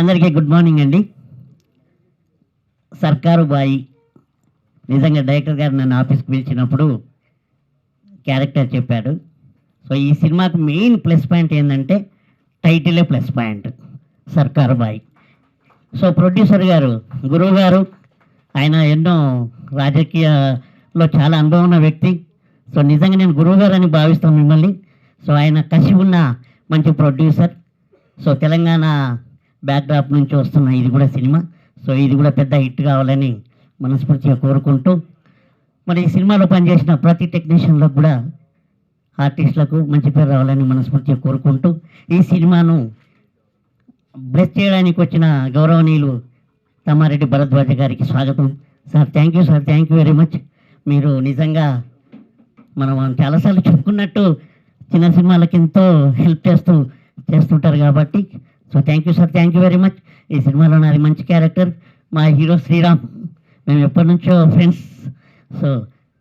అందరికీ good morning అండి. సర్కారు బాయి నిజంగా డైరెక్టర్ గారు నన్ను ఆఫీస్కి పిలిచినప్పుడు క్యారెక్టర్ చెప్పాడు. సో ఈ సినిమాకు మెయిన్ ప్లస్ పాయింట్ ఏంటంటే టైటిలే ప్లస్ పాయింట్, సర్కారు బాయి. సో ప్రొడ్యూసర్ గారు, గురువు గారు, ఆయన ఎన్నో రాజకీయాల్లో చాలా అనుభవం ఉన్న వ్యక్తి. సో నిజంగా నేను గురువు గారు అని భావిస్తాను మిమ్మల్ని. సో ఆయన కసి ఉన్న మంచి ప్రొడ్యూసర్. సో తెలంగాణ బ్యాక్డ్రాప్ నుంచి వస్తున్న ఇది కూడా సినిమా. సో ఇది కూడా పెద్ద హిట్ కావాలని మనస్ఫూర్తిగా కోరుకుంటూ, మరి ఈ సినిమాలో పనిచేసిన ప్రతి టెక్నీషియన్లకు కూడా, ఆర్టిస్టులకు మంచి పేరు రావాలని మనస్ఫూర్తిగా కోరుకుంటూ, ఈ సినిమాను బ్లెస్ చేయడానికి వచ్చిన గౌరవనీయులు తమ్మారెడ్డి భరద్వాజ గారికి స్వాగతం. Sir thank you sir, thank you very much. మీరు నిజంగా మనం చాలాసార్లు చెప్పుకున్నట్టు చిన్న సినిమాలకి ఎంతో హెల్ప్ చేస్తుంటారు కాబట్టి, so thank you sir, thank you very much. ఈ సినిమాలో నాది మంచి క్యారెక్టర్, మా హీరో శ్రీరామ్. మేము ఎప్పటి నుంచో ఫ్రెండ్స్. సో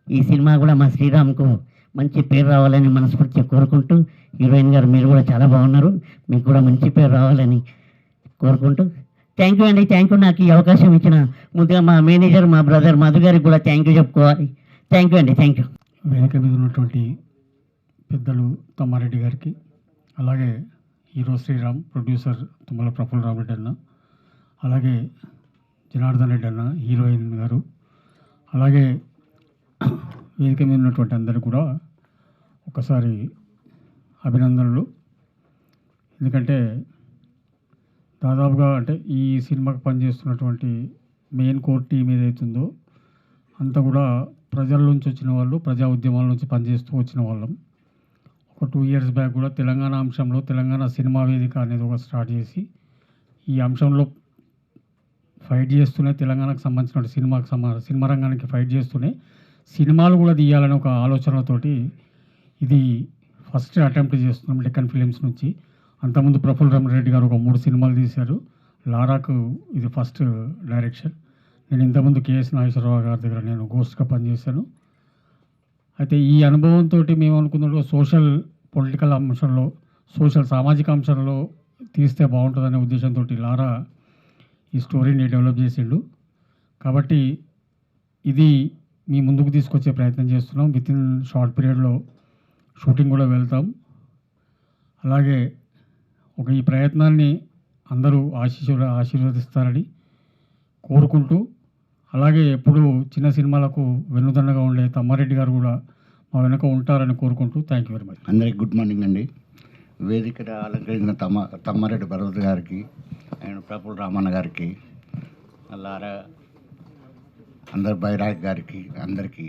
ఈ సినిమా కూడా మా శ్రీరామ్కు మంచి పేరు రావాలని మనస్ఫూర్తిగా కోరుకుంటూ, హీరోయిన్ గారు మీరు కూడా చాలా బాగున్నారు, మీకు కూడా మంచి పేరు రావాలని కోరుకుంటూ, థ్యాంక్ యూ అండి, థ్యాంక్ యూ. నాకు ఈ అవకాశం ఇచ్చిన ముందుగా మా మేనేజర్, మా బ్రదర్ మధు గారికి కూడా థ్యాంక్ యూ చెప్పుకోవాలి. థ్యాంక్ యూ అండి, థ్యాంక్ యూ. వేదిక మీద ఉన్నటువంటి పెద్దలు తమ్మారెడ్డి గారికి, అలాగే హీరో శ్రీరామ్, ప్రొడ్యూసర్ తుమ్మల ప్రఫుల్ రామరెడ్డి అన్న, అలాగే జనార్దన్ రెడ్డి అన్న, హీరోయిన్ గారు, అలాగే వేదిక మీద ఉన్నటువంటి అందరూ కూడా ఒకసారి అభినందనలు. ఎందుకంటే దాదాపుగా అంటే ఈ సినిమాకి పనిచేస్తున్నటువంటి మెయిన్ కోర్ టీం ఏదైతుందో అంతా కూడా ప్రజల నుంచి వచ్చిన వాళ్ళు, ప్రజా ఉద్యమాల నుంచి పనిచేస్తూ వచ్చిన వాళ్ళం. ఒక 2 years బ్యాక్ కూడా తెలంగాణ అంశంలో తెలంగాణ సినిమా వేదిక అనేది ఒక స్టార్ట్ చేసి, ఈ అంశంలో ఫైట్ చేస్తూనే తెలంగాణకు సంబంధించిన సినిమా రంగానికి ఫైట్ చేస్తూనే సినిమాలు కూడా తీయాలని ఒక ఆలోచనతోటి ఇది ఫస్ట్ అటెంప్ట్ చేస్తున్నాం డెక్కన్ ఫిలిమ్స్ నుంచి. అంతకుముందు ప్రఫుల్ రామరెడ్డి గారు ఒక 3 సినిమాలు తీశారు. లారాకు ఇది ఫస్ట్ డైరెక్షన్. నేను ఇంతకుముందు కేఎస్ నాగేశ్వరరావు గారి దగ్గర నేను గోస్ట్గా పనిచేశాను. అయితే ఈ అనుభవంతో మేము అనుకున్నట్టు సోషల్ పొలిటికల్ అంశంలో, సామాజిక అంశంలో తీస్తే బాగుంటుందనే ఉద్దేశంతో లారా ఈ స్టోరీని డెవలప్ చేసిండు. కాబట్టి ఇది మీ ముందుకు తీసుకొచ్చే ప్రయత్నం చేస్తున్నాం. వితిన్ షార్ట్ పీరియడ్లో షూటింగ్ కూడా వెళ్తాం. అలాగే ఈ ప్రయత్నాన్ని అందరూ ఆశీర్వదిస్తారని కోరుకుంటూ, అలాగే ఎప్పుడు చిన్న సినిమాలకు వెన్నుదన్నగా ఉండే తమ్మారెడ్డి గారు కూడా మా వెనుక ఉంటారని కోరుకుంటూ థ్యాంక్ యూ వెరీ మచ్. అందరికి గుడ్ మార్నింగ్ అండి. వేదిక అలంకరించిన తమ్మారెడ్డి భరత్ గారికి, ఆయన ప్రఫుల్ రామన్న గారికి, లారా అందరు బైరాగ్ గారికి అందరికీ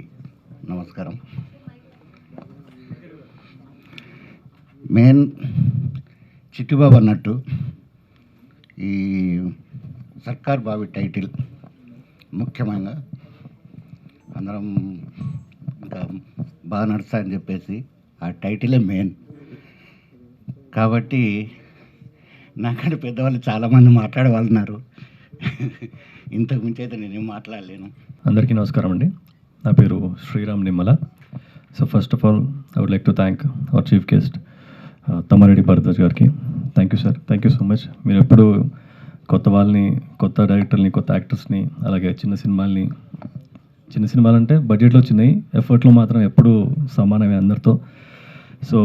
నమస్కారం. మెయిన్ చిట్టిబాబు అన్నట్టు ఈ సర్కార్ బావి టైటిల్ ముఖ్యంగా అందరం ఇంకా బాగా నడుస్తాయని చెప్పేసి ఆ టైటిలే మెయిన్. కాబట్టి నాకంటే పెద్దవాళ్ళు చాలామంది మాట్లాడే వాళ్ళు ఉన్నారు. ఇంతకు మించి అయితే నేనేం మాట్లాడలేను. అందరికీ నమస్కారం అండి. నా పేరు Sriram Nimmala. So first of all I would like to thank our chief guest Tammareddy Bharadwaj గారికి. Thank you sir, thank you so much. మీరు ఎప్పుడు కొత్త వాళ్ళని, కొత్త డైరెక్టర్ని, కొత్త యాక్టర్స్ని, అలాగే చిన్న సినిమాలంటే బడ్జెట్లో చిన్నవి, ఎఫర్ట్లో మాత్రం ఎప్పుడూ సమానమే అందరితో. సో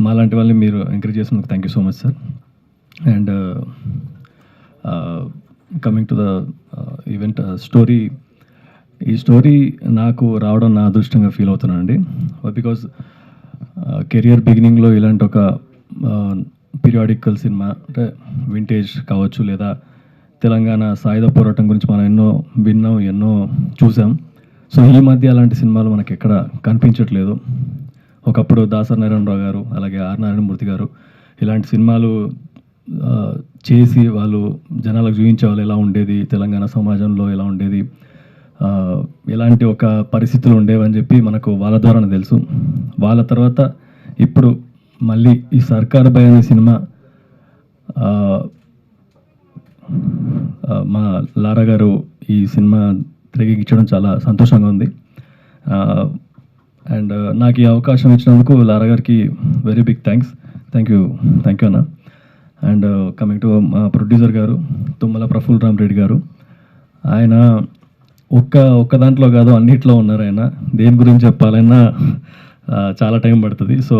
మాలాంటి వాళ్ళని మీరు ఎంకరేజ్ చేసినందుకు thank you so much sir. And coming to the event story, ఈ స్టోరీ నాకు రావడం నా అదృష్టంగా ఫీల్ అవుతున్నానండి. బికాజ్ కెరియర్ బిగినింగ్లో ఇలాంటి ఒక పీరియాడికల్ సినిమా అంటే వింటేజ్ కావచ్చు, లేదా తెలంగాణ సాయుధ పోరాటం గురించి మనం ఎన్నో విన్నాం, ఎన్నో చూసాం. సో ఈ మధ్య అలాంటి సినిమాలు మనకి ఎక్కడ కనిపించట్లేదు. ఒకప్పుడు దాసరి నారాయణరావు గారు, అలాగే ఆర్ నారాయణమూర్తి గారు ఇలాంటి సినిమాలు చేసి వాళ్ళు జనాలకు చూపించే వాళ్ళు ఎలా ఉండేది, తెలంగాణ సమాజంలో ఎలా ఉండేది, ఎలాంటి ఒక పరిస్థితులు ఉండేవని చెప్పి మనకు వాళ్ళ ద్వారానే తెలుసు. వాళ్ళ తర్వాత ఇప్పుడు మళ్ళీ ఈ సర్కార్ బాయ్ అనే సినిమా మా లారా గారు ఈ సినిమా తెరకెక్కించడం చాలా సంతోషంగా ఉంది. అండ్ నాకు ఈ అవకాశం ఇచ్చినందుకు లారా గారికి వెరీ బిగ్ థ్యాంక్ యూ అన్న. అండ్ కమింగ్ టు మా ప్రొడ్యూసర్ గారు తుమ్మల ప్రఫుల్ రామ్ రెడ్డి గారు, ఆయన ఒక్క దాంట్లో కాదు అన్నిట్లో ఉన్నారు. ఆయన దేని గురించి చెప్పాలన్నా చాలా టైం పడుతుంది. సో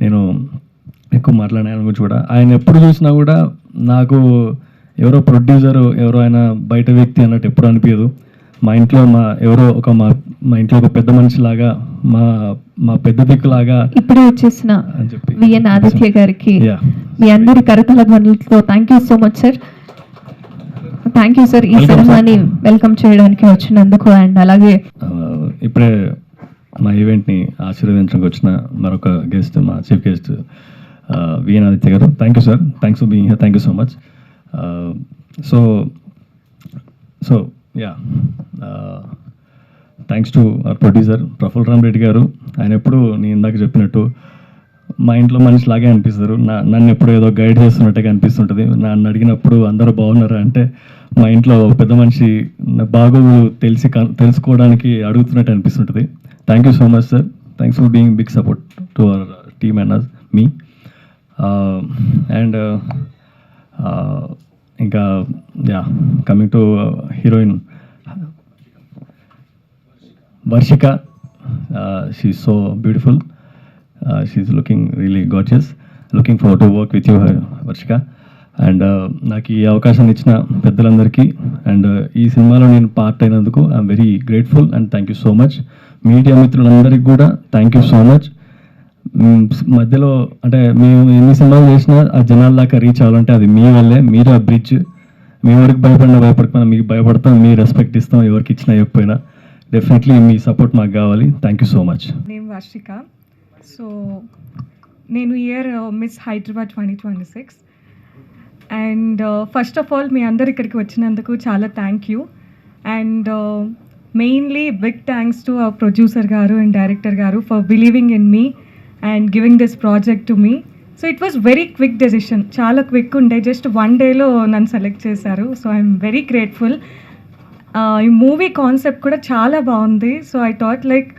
నేను ఎక్కువ మాట్లాడిన ఆయన గురించి కూడా, ఆయన ఎప్పుడు చూసినా కూడా నాకు ఎవరో ప్రొడ్యూసరు, ఎవరో ఆయన బయట వ్యక్తి అన్నట్టు ఎప్పుడు అనిపించదు. మా ఇంట్లో మా ఇంట్లో ఒక పెద్ద మనిషిలాగా, మా పెద్ద దిక్కులాగా ఇప్పుడే వచ్చేసిన అని చెప్పి విఎన్ ఆదిత్య గారికి Yeah. మీ అందరి కరతాళ ధ్వనులతో thank you so much sir. Thank you sir ఈ Welcome, సినిమాని వెల్కమ్ చేయడానికి వచ్చినందుకు. అండ్ అలాగే ఇప్పుడే మా ఈవెంట్ని ఆశీర్వదించడానికి వచ్చిన మరొక గెస్ట్, మా చీఫ్ గెస్ట్ విఎన్ ఆదిత్య గారు. Thank you sir, thanks for being here, thank you so much. So yeah, thanks to our producer Praful Ram Reddy గారు. ఆయన ఎప్పుడు నేను ఇందాక చెప్పినట్టు మా ఇంట్లో మనిషిలాగే అనిపిస్తారు. నన్ను ఎప్పుడు ఏదో గైడ్ చేస్తున్నట్టుగా అనిపిస్తుంటుంది. నన్ను అడిగినప్పుడు అందరూ బాగున్నారా అంటే మా ఇంట్లో పెద్ద మనిషి బాగోదు తెలుసుకోవడానికి అడుగుతున్నట్టు అనిపిస్తుంటుంది. Thank you so much sir, thanks for being big support to our team and me. And ఇంకా yeah, coming to heroine Varshika, she is so beautiful, she is looking really gorgeous. Looking forward to work with you Varshika. And నాకు ఈ అవకాశాన్ని ఇచ్చిన పెద్దలందరికీ and ఈ సినిమాలో నేను part అయినందుకు I'm very grateful and thank you so much. Media మిత్రులందరికీ కూడా థ్యాంక్ యూ సో మచ్. మధ్యలో అంటే మేము ఎన్ని సినిమాలు చేసినా ఆ జనాల దాకా రీచ్ అవ్వాలంటే అది మీ వల్లే. మీరు ఆ బ్రిడ్జ్, మీ ఎవరికి భయపడకపోయినా మీకు భయపడతాం, మీ రెస్పెక్ట్ ఇస్తాం, ఎవరికి ఇచ్చినా ఇవ్వకపోయినా. డెఫినెట్లీ మీ సపోర్ట్ మాకు కావాలి. Thank you so much. Name Varshika. So నేను year miss Hyderabad 2026. And first of all మీ అందరు ఇక్కడికి వచ్చినందుకు చాలా thank you. And mainly big thanks to our producer గారు అండ్ డైరెక్టర్ గారు for believing in me and giving this project to me. So it was very quick decision, చాలా quick ఉండే, just 1 డేలో నన్ను సెలెక్ట్ చేశారు. So I'm very grateful. ఈ movie concept కూడా చాలా బాగుంది. So I thought like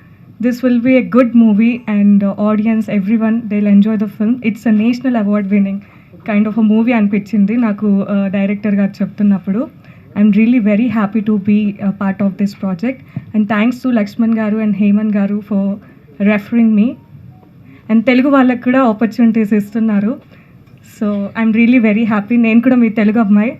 this will be a good movie and audience every one they will enjoy the film. It's a national award winning kind of a movie అనిపించింది నాకు director గారు చెప్తున్నప్పుడు. I'm really very happy to be part of this project. And thanks to Lakshman గారు and Hemant గారు for referring me. And Telugu వాళ్ళకి కూడా opportunities ఇస్తున్నారు. So I'm really very happy. నేను కూడా మీ తెలుగు అమ్మాయి,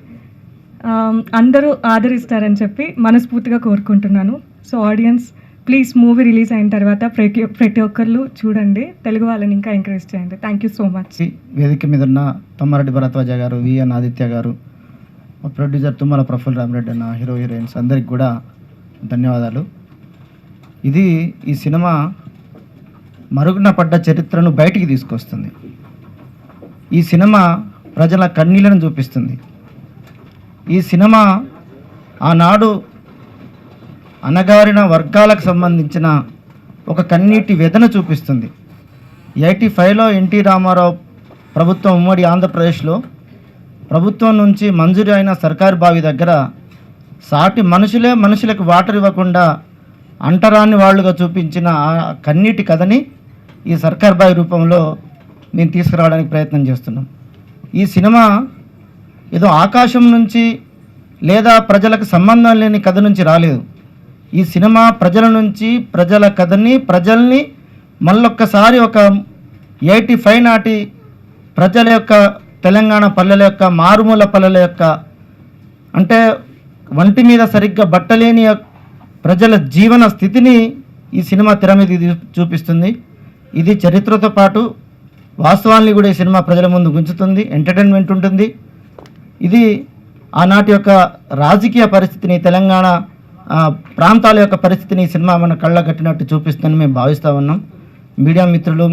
అందరూ ఆదరిస్తారని చెప్పి మనస్ఫూర్తిగా కోరుకుంటున్నాను. So audience please movie release అయిన తర్వాత ప్రతి ఒక్కళ్ళు చూడండి, తెలుగు వాళ్ళని ఇంకా ఎంకరేజ్ చేయండి. Thank you so much. వేదిక మీద ఉన్న తమ్మారెడ్డి భరద్వాజ గారు, విఎన్ ఆదిత్య గారు, ప్రొడ్యూసర్ తుమ్మల ప్రఫుల్ రామరెడ్డి అన్న, హీరోయిన్స్ అందరికి కూడా ధన్యవాదాలు. ఈ సినిమా మరుగున పడ్డ చరిత్రను బయటికి తీసుకొస్తుంది. ఈ సినిమా ప్రజల కన్నీళ్లను చూపిస్తుంది. ఈ సినిమా ఆనాడు అణగారిన వర్గాలకు సంబంధించిన ఒక కన్నీటి వెదన చూపిస్తుంది. 85లో ఎన్టీ రామారావు ప్రభుత్వం ఉమ్మడి ఆంధ్రప్రదేశ్లో ప్రభుత్వం నుంచి మంజూరు అయిన సర్కారు బావి దగ్గర సాటి మనుషులకు వాటర్ ఇవ్వకుండా అంటరాని వాళ్ళుగా చూపించిన ఆ కన్నీటి కథని ఈ సర్కార్ బావి రూపంలో మేము తీసుకురావడానికి ప్రయత్నం చేస్తున్నాం. ఈ సినిమా ఏదో ఆకాశం నుంచి లేదా ప్రజలకు సంబంధం లేని కథ నుంచి రాలేదు. ఈ సినిమా ప్రజల నుంచి, ప్రజల కథని, ప్రజల్ని మళ్ళొక్కసారి ఒక 85 నాటి ప్రజల యొక్క, తెలంగాణ పల్లెల యొక్క, మారుమూల పల్లెల యొక్క, అంటే వంటి మీద సరిగ్గా బట్టలేని ప్రజల జీవన స్థితిని ఈ సినిమా తెర మీద చూపిస్తుంది. ఇది చరిత్రతో పాటు వాస్తవాన్ని కూడా ఈ సినిమా ప్రజల ముందు ఉంచుతుంది. ఎంటర్టైన్మెంట్ ఉంటుంది. ఇది ఆనాటి యొక్క రాజకీయ పరిస్థితిని, తెలంగాణ ప్రాంతాల యొక్క పరిస్థితిని ఈ సినిమా మన కళ్ళ కట్టినట్టు చూపిస్తుందని మేము భావిస్తూ ఉన్నాం. మీడియా మిత్రులు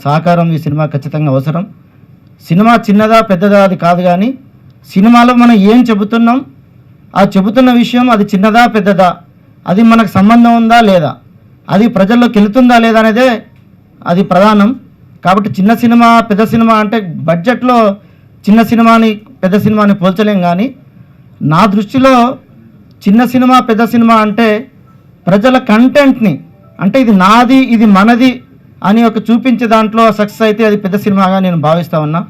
సహకారం ఈ సినిమా ఖచ్చితంగా అవసరం. సినిమా చిన్నదా పెద్దదా అది కాదు, కానీ సినిమాలో మనం ఏం చెబుతున్నాం, ఆ చెబుతున్న విషయం అది చిన్నదా పెద్దదా, అది మనకు సంబంధం ఉందా లేదా, అది ప్రజల్లోకి వెళుతుందా లేదా అనేదే అది ప్రధానం. కాబట్టి చిన్న సినిమా పెద్ద సినిమా అంటే బడ్జెట్లో చిన్న సినిమాని పెద్ద సినిమాని పోల్చలేం. కానీ నా దృష్టిలో చిన్న సినిమా పెద్ద సినిమా అంటే ప్రజల కంటెంట్ని, అంటే ఇది నాది ఇది మనది అని ఒక చూపించే దాంట్లో సక్సెస్ అయితే అది పెద్ద సినిమాగా నేను భావిస్తూ ఉన్నా.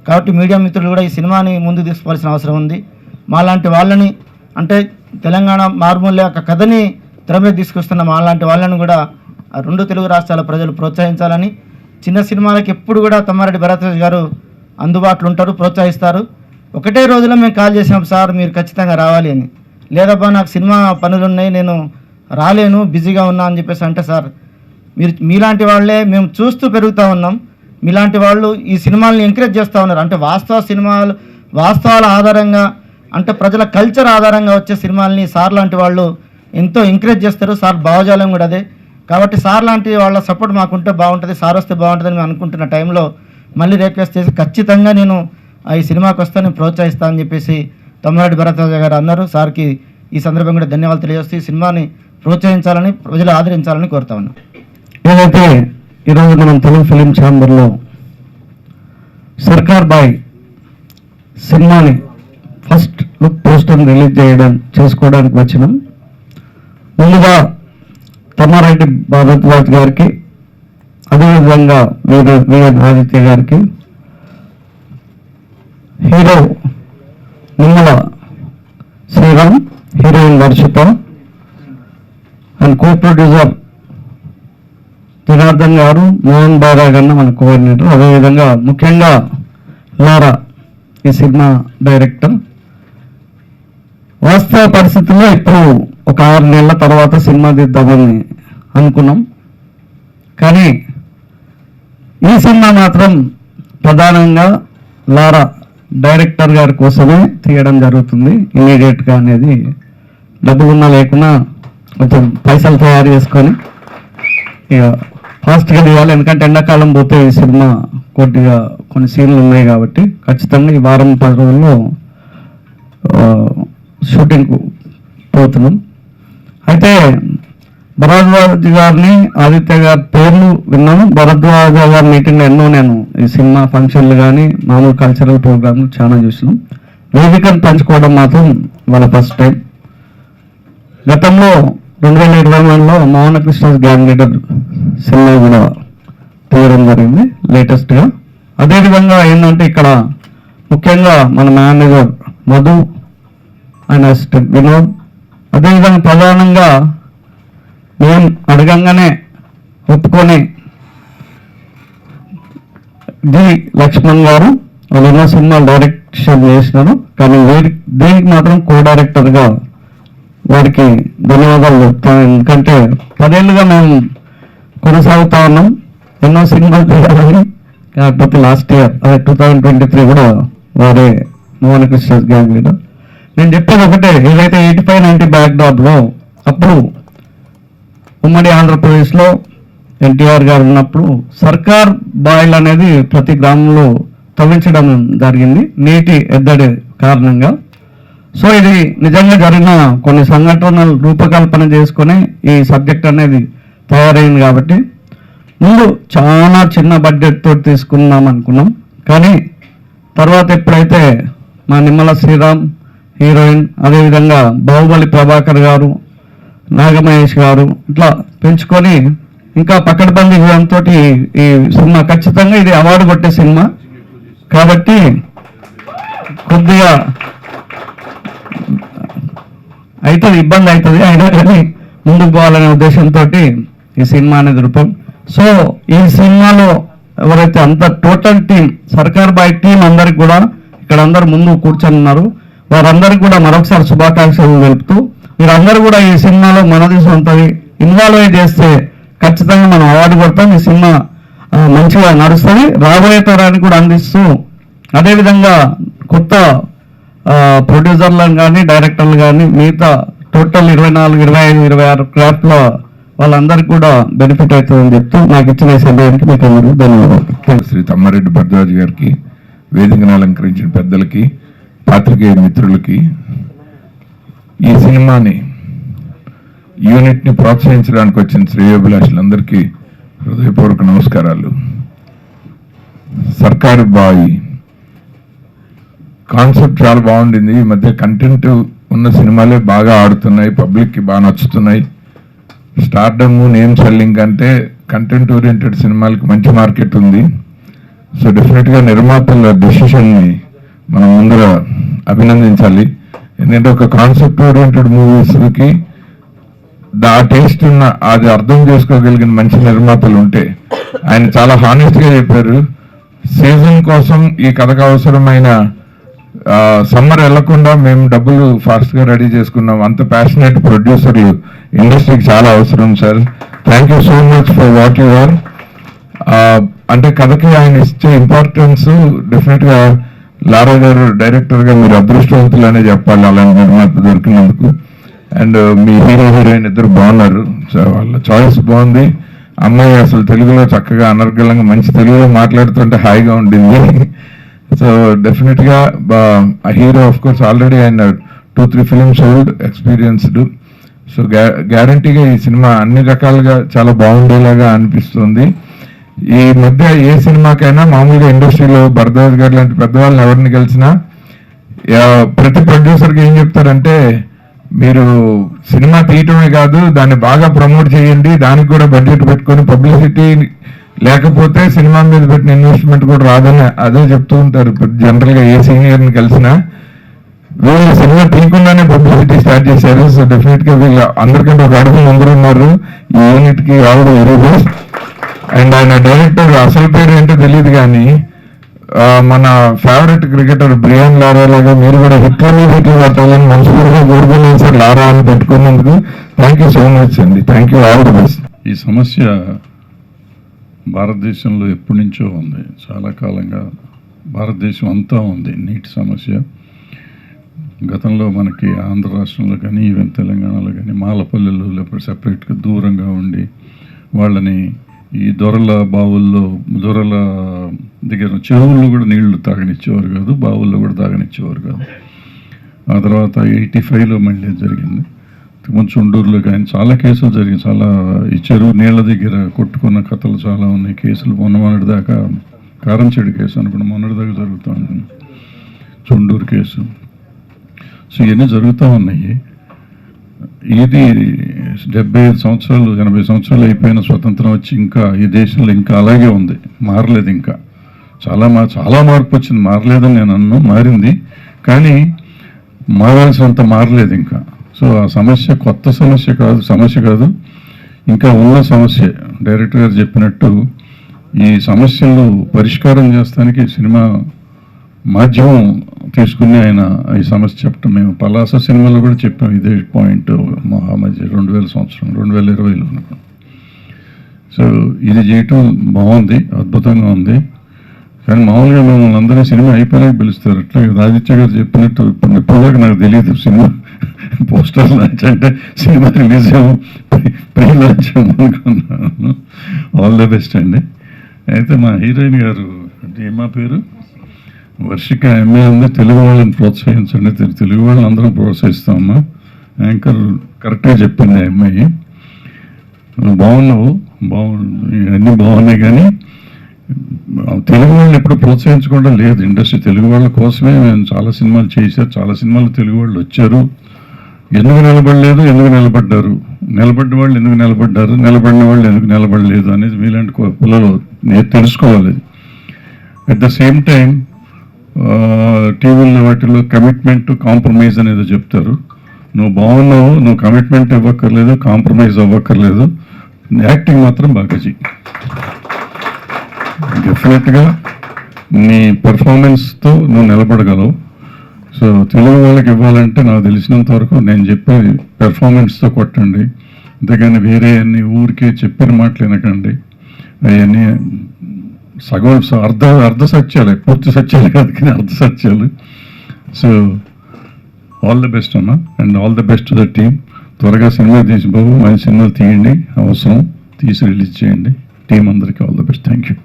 కాబట్టి మీడియా మిత్రులు కూడా ఈ సినిమాని ముందుకు తీసుకోవాల్సిన అవసరం ఉంది. మాలాంటి వాళ్ళని అంటే తెలంగాణ మారుమూల యొక్క కథని తెర మీద తీసుకొస్తున్న మాలాంటి వాళ్ళని కూడా ఆ 2 తెలుగు రాష్ట్రాల ప్రజలు ప్రోత్సహించాలని, చిన్న సినిమాలకి ఎప్పుడు కూడా తమ్మారెడ్డి భరద్వాజ్ గారు అందుబాటులో ఉంటారు, ప్రోత్సహిస్తారు. ఒకటే రోజులో మేము కాల్ చేసాం, సార్ మీరు ఖచ్చితంగా రావాలి అని. లేదబ్బా నాకు సినిమా పనులు ఉన్నాయి, నేను రాలేను, బిజీగా ఉన్నా అని చెప్పేసి అంటే, సార్ మీలాంటి వాళ్ళే మేము చూస్తూ పెరుగుతూ ఉన్నాం, మీలాంటి వాళ్ళు ఈ సినిమాల్ని ఎంకరేజ్ చేస్తూ ఉన్నారు. అంటే వాస్తవాల ఆధారంగా అంటే ప్రజల కల్చర్ ఆధారంగా వచ్చే సినిమాల్ని సార్ లాంటి వాళ్ళు ఎంతో ఎంకరేజ్ చేస్తారు. సార్ భావజాలం కూడా అదే. కాబట్టి సార్ లాంటి వాళ్ళ సపోర్ట్ మాకుంటే బాగుంటుంది, సార్ వస్తే బాగుంటుందని మేము అనుకుంటున్న టైంలో మళ్ళీ రిక్వెస్ట్ చేసి ఖచ్చితంగా నేను ఈ సినిమాకి వస్తాను, ప్రోత్సహిస్తాను అని చెప్పేసి తమ్మారెడ్డి భరద్వాజ్ గారు అన్నారు. సార్కి ఈ సందర్భంగా కూడా ధన్యవాదాలు తెలియజేస్తూ ఈ సినిమాని ప్రోత్సహించాలని, ప్రజలు ఆదరించాలని కోరుతా ఉన్నాను. ఏదైతే ఈరోజు మనం తెలుగు ఫిలిం ఛాంబర్లో సర్కార్ బాయ్ సినిమాని ఫస్ట్ లుక్ పోస్టర్ రిలీజ్ చేసుకోవడానికి వచ్చినాం. ముందుగా తమ్మారెడ్డి భరద్వాజ్ గారికి, అదేవిధంగా విఎన్ ఆదిత్య గారికి, hero Nimmala Sriram, heroine Varshitha and co producer Janardhan గారు, మోహన్ బాగా గన్న మన కోఆర్డినేటర్, అదేవిధంగా ముఖ్యంగా లారా ఈ సినిమా డైరెక్టర్. వాస్తవ పరిస్థితుల్లో ఇప్పుడు ఒక 6 నెలల తర్వాత సినిమా తీద్దామని అనుకున్నాం. కానీ ఈ సినిమా మాత్రం ప్రధానంగా లారా డైరెక్టర్ గారి కోసమే తీయడం జరుగుతుంది ఇమీడియట్గా. అనేది డబ్బులున్నా లేకున్నా కొంచెం పైసలు తయారు చేసుకొని ఇక ఫాస్ట్గా తీయాలి. ఎందుకంటే ఎండాకాలం పోతే ఈ సినిమా కొద్దిగా కొన్ని సీన్లు ఉన్నాయి కాబట్టి ఖచ్చితంగా ఈ వారం 10 రోజుల్లో షూటింగ్కు పోతున్నాం. అయితే భరద్వాజ్ గారిని, ఆదిత్య గారి పేర్లు విన్నాను. భరద్వాజ్ గారి మీటింగ్లో ఎన్నో నేను ఈ సినిమా ఫంక్షన్లు కానీ మామూలు కల్చరల్ ప్రోగ్రామ్లు చాలా చూసినాం. వేదికను పంచుకోవడం మాత్రం వాళ్ళ ఫస్ట్ టైం. గతంలో 2021లో మోహన కృష్ణ గ్యాంగ్ లీడర్ సినిమా కూడా తీయడం జరిగింది లేటెస్ట్గా. అదేవిధంగా ఏంటంటే ఇక్కడ ముఖ్యంగా మన మేనేజర్ మధు, ఆయన అసిస్టెంట్ వినోద్, అదేవిధంగా ప్రధానంగా మేము అడగంగానే ఒప్పుకొని డి లక్ష్మణ్ గారు వాళ్ళు ఎన్నో సినిమాలు డైరెక్షన్ చేసినారు. కానీ దీనికి మాత్రం కో డైరెక్టర్గా వారికి ధన్యవాదాలు చెప్తాను. ఎందుకంటే 10 ఏళ్ళుగా మేము కొనసాగుతా ఉన్నాం, ఎన్నో సినిమాలు తీయాలని. కాకపోతే లాస్ట్ ఇయర్ 2023 కూడా వారే మోహన కృష్ణ గ్యాంగ్ లీడర్. నేను చెప్పేది ఒకటే, ఏదైతే 85-90 బ్యాక్డ్రాప్లో అప్పుడు ఉమ్మడి ఆంధ్రప్రదేశ్లో ఎన్టీఆర్ గారు ఉన్నప్పుడు సర్కార్ బాయిల్ అనేది ప్రతి గ్రామంలో తవ్వించడం జరిగింది నీటి ఎద్దడి కారణంగా. సో ఇది నిజంగా జరిగిన కొన్ని సంఘటనలు రూపకల్పన చేసుకొని ఈ సబ్జెక్ట్ అనేది తయారైంది. కాబట్టి ముందు చాలా చిన్న బడ్జెట్తో తీసుకుందాం అనుకున్నాం. కానీ తర్వాత ఎప్పుడైతే మా నిమ్మల శ్రీరామ్ హీరోయిన్, అదేవిధంగా బాహుబలి ప్రభాకర్ గారు, నాగమహేష్ గారు ఇట్లా పెంచుకొని ఇంకా పకడ్బందీ విధానంతో ఈ సినిమా ఖచ్చితంగా ఇది అవార్డు కొట్టే సినిమా కాబట్టి కొద్దిగా అవుతుంది, ఇబ్బంది అవుతుంది, అయినా కానీ ముందుకు పోవాలనే ఉద్దేశంతో ఈ సినిమా అనేది రూపం. సో ఈ సినిమాలో ఎవరైతే అంత టోటల్ టీం, సర్కార్ బాయ్ టీం అందరికి కూడా ఇక్కడ అందరు ముందు కూర్చొని ఉన్నారు, వారందరికీ కూడా మరొకసారి శుభాకాంక్షలు తెలుపుతూ, మీరందరూ కూడా ఈ సినిమాలో మనది సొంతది ఇన్వాల్వ్ చేస్తే ఖచ్చితంగా మనం అవార్డు కొడతాం. ఈ సినిమా మంచిగా నడుస్తుంది, రాబోయే తరానికి కూడా అందిస్తూ, అదేవిధంగా కొత్త ప్రొడ్యూసర్లను కానీ డైరెక్టర్లు కానీ మిగతా టోటల్ 24, 25, 26 క్రాఫ్ట్ల వాళ్ళందరికీ కూడా బెనిఫిట్ అవుతుందని చెప్తూ నాకు ఇచ్చిన సమయానికి మీకు అందరికీ ధన్యవాదాలు. శ్రీ తమ్మారెడ్డి భరద్వాజ్ గారికి, వేదికను అలంకరించిన పెద్దలకి, పాత్రికేయ మిత్రులకి, ఈ సినిమాని యూనిట్ని ప్రోత్సహించడానికి వచ్చిన శ్రేయోభిలాషులందరికీ హృదయపూర్వక నమస్కారాలు. సర్కారు బాయ్ కాన్సెప్ట్ చాలా బాగుండింది. ఈ మధ్య కంటెంట్ ఉన్న సినిమాలే బాగా ఆడుతున్నాయి, పబ్లిక్కి బాగా నచ్చుతున్నాయి. స్టార్డమ్, నేమ్ సెల్లింగ్ అంటే కంటెంట్ ఓరియంటెడ్ సినిమాలకి మంచి మార్కెట్ ఉంది. సో డెఫినెట్గా నిర్మాతల డెసిషన్ని మనం ముందర అభినందించాలి. ఎందుకంటే ఒక కాన్సెప్ట్ ఓరియంటెడ్ మూవీస్కి ఆ టేస్ట్ ఉన్న అది అర్థం చేసుకోగలిగిన మంచి నిర్మాతలు ఉంటే, ఆయన చాలా హానెస్ట్గా చెప్పారు, సీజన్ కోసం ఈ కథకు అవసరమైన సమ్మర్ వెళ్లకుండా మేము డబ్బులు ఫాస్ట్గా రెడీ చేసుకున్నాం. అంత ప్యాషనేట్ ప్రొడ్యూసర్లు ఇండస్ట్రీకి చాలా అవసరం sir. Thank you so much for what you are. అంటే కథకి ఆయన ఇచ్చే ఇంపార్టెన్స్ డెఫినెట్గా లారా గారు డైరెక్టర్గా మీరు అదృష్టవంతులు అనే చెప్పాలి అలాంటి నిర్మాత దొరికినందుకు. అండ్ మీ హీరో హీరోయిన్ ఇద్దరు బాగున్నారు, వాళ్ళ చాయిస్ బాగుంది. అమ్మాయి అసలు తెలుగులో చక్కగా అనర్గళంగా మంచి తెలుగులో మాట్లాడుతుంటే హాయిగా ఉండింది. సో డెఫినెట్గా ఆ హీరో ఆఫ్ కోర్స్ ఆల్రెడీ ఆయన 2-3 ఫిలిమ్స్ ఓల్డ్ ఎక్స్పీరియన్స్డ్. సో గ్యారంటీగా ఈ సినిమా అన్ని రకాలుగా చాలా బాగుండేలాగా అనిపిస్తుంది. ఈ మధ్య ఏ సినిమాకైనా మామూలుగా ఇండస్ట్రీలో భరద్వాజ్ గారు లాంటి పెద్దవాళ్ళని ఎవరిని కలిసినా ప్రతి ప్రొడ్యూసర్కి ఏం చెప్తారంటే, మీరు సినిమా తీయటమే కాదు దాన్ని బాగా ప్రమోట్ చేయండి, దానికి కూడా బడ్జెట్ పెట్టుకొని పబ్లిసిటీ లేకపోతే సినిమా మీద పెట్టిన ఇన్వెస్ట్మెంట్ కూడా రాదని అదే చెప్తూ ఉంటారు జనరల్గా ఏ సీనియర్ని కలిసినా. వీళ్ళు సినిమా తీయకుండానే పబ్లిసిటీ స్టార్ట్ చేశారు. సో డెఫినెట్గా వీళ్ళు అందరికంటే ఒక అడుగు ముందర ఉన్నారు ఈ యూనిట్కి. All the very best. And ఆయన డైరెక్టర్ అసలు పేరు ఏంటో తెలియదు కానీ మన ఫేవరెట్ క్రికెటర్ బ్రియాన్ లారా లాగా మీరు కూడా హిట్లు పెట్టాలని మనస్ఫూర్తిగా కోరుకున్నాను సార్. లారా అని పెట్టుకున్నందుకు థ్యాంక్ యూ సో మచ్ అండి. Thank you, all the best. ఈ సమస్య భారతదేశంలో ఎప్పటి నుంచో ఉంది, చాలా కాలంగా భారతదేశం అంతా ఉంది నీటి సమస్య. గతంలో మనకి ఆంధ్ర రాష్ట్రంలో కానీ ఈవెన్ తెలంగాణలో కానీ మాలపల్లెలు లేకపోతే సెపరేట్గా దూరంగా ఉండి వాళ్ళని ఈ దొరల బావుల్లో దొరల దగ్గర చెరువుల్లో కూడా నీళ్లు తాగనిచ్చేవారు కాదు, బావుల్లో కూడా తాగనిచ్చేవారు కాదు. ఆ తర్వాత 85లో మళ్ళీ జరిగింది. కొంచెం ఉండూరులో కానీ చాలా కేసులు జరిగింది. చాలా ఈ చెరువు నీళ్ళ దగ్గర కొట్టుకున్న కథలు చాలా ఉన్నాయి. కేసులు మొన్నటి దాకా కారంచేడు కేసు అనుకున్నా మొన్నటి దాకా జరుగుతూ ఉంది, చుండూరు కేసు. సో ఇవన్నీ జరుగుతూ ఉన్నాయి. ఇది 75 సంవత్సరాలు 80 సంవత్సరాలు అయిపోయిన స్వతంత్రం వచ్చి ఇంకా ఈ దేశంలో ఇంకా అలాగే ఉంది, మారలేదు. ఇంకా చాలా మార్పు వచ్చింది, మారలేదని నేను అన్ను, మారింది కానీ మారాల్సినంత మారలేదు ఇంకా. సో ఆ సమస్య కొత్త సమస్య కాదు, ఇంకా ఉన్న సమస్య. డైరెక్టర్ గారు చెప్పినట్టు ఈ సమస్యలు పరిష్కారం చేస్తానికి సినిమా మాధ్యమం తీసుకుని ఆయన ఈ సమస్య చెప్పటం. మేము పలాస సినిమాలో కూడా చెప్పాం ఇదే పాయింట్ మధ్య 2020లో అనుకో. సో ఇది చేయటం బాగుంది, అద్భుతంగా ఉంది. కానీ మామూలుగా మమ్మల్ని అందరినీ సినిమా అయిపోయినాక పిలుస్తారు. అట్లా ఆదిత్య గారు చెప్పినట్టు ఇప్పటిదాకా నాకు తెలియదు సినిమా పోస్టర్ లాంచ్ అంటే సినిమా రిలీజ్ ప్రీ లాంచ్ అనుకున్నాను. ఆల్ ద బెస్ట్ అండి. అయితే మా హీరోయిన్ గారు అంటే మా పేరు వర్షిక ఎంఏ ఉంది. తెలుగు వాళ్ళని ప్రోత్సహించండి, తెలుగు వాళ్ళని అందరం ప్రోత్సహిస్తామమ్మా. యాంకర్ కరెక్ట్గా చెప్పింది ఆ అమ్మాయి. బాగున్నావు, అన్నీ బాగున్నాయి కానీ తెలుగు వాళ్ళని ఎప్పుడు ప్రోత్సహించకుండా లేదు ఇండస్ట్రీ. తెలుగు వాళ్ళ కోసమే మేము చాలా సినిమాలు చేశారు, చాలా సినిమాలు తెలుగు వాళ్ళు వచ్చారు. ఎందుకు నిలబడలేదు, ఎందుకు నిలబడ్డారు, నిలబడ్డ వాళ్ళు ఎందుకు నిలబడ్డారు, నిలబడిన వాళ్ళు ఎందుకు నిలబడలేదు అనేది మీలాంటి పిల్లలు తెలుసుకోవాలి. అట్ ద సేమ్ టైం టీవీల్లో వాటిల్లో కమిట్మెంట్ కాంప్రమైజ్ అనేది చెప్తారు. నువ్వు బాగున్నావు, నువ్వు కమిట్మెంట్ ఇవ్వక్కర్లేదు, కాంప్రమైజ్ అవ్వక్కర్లేదు, యాక్టింగ్ మాత్రం బాగా చెయ్యి. డెఫినెట్గా నీ పెర్ఫార్మెన్స్తో నువ్వు నిలబడగలవు. సో తెలుగు వాళ్ళకి ఇవ్వాలంటే నాకు తెలిసినంత వరకు నేను చెప్పే పెర్ఫార్మెన్స్తో కొట్టండి, అంతేగాని వేరే అన్ని ఊరికే చెప్పిన మాటలు వినకండి. అవన్నీ సగం అర్ధ సత్యాలే, పూర్తి సత్యాలు కాదు కానీ అర్ధ సత్యాలు. సో ఆల్ ద బెస్ట్ అమ్మా, and all the best to the team. త్వరగా సినిమా తీసి బాబు మంచి సినిమాలు తీయండి, అవసరం తీసి రిలీజ్ చేయండి. టీం అందరికీ all the best. Thank you.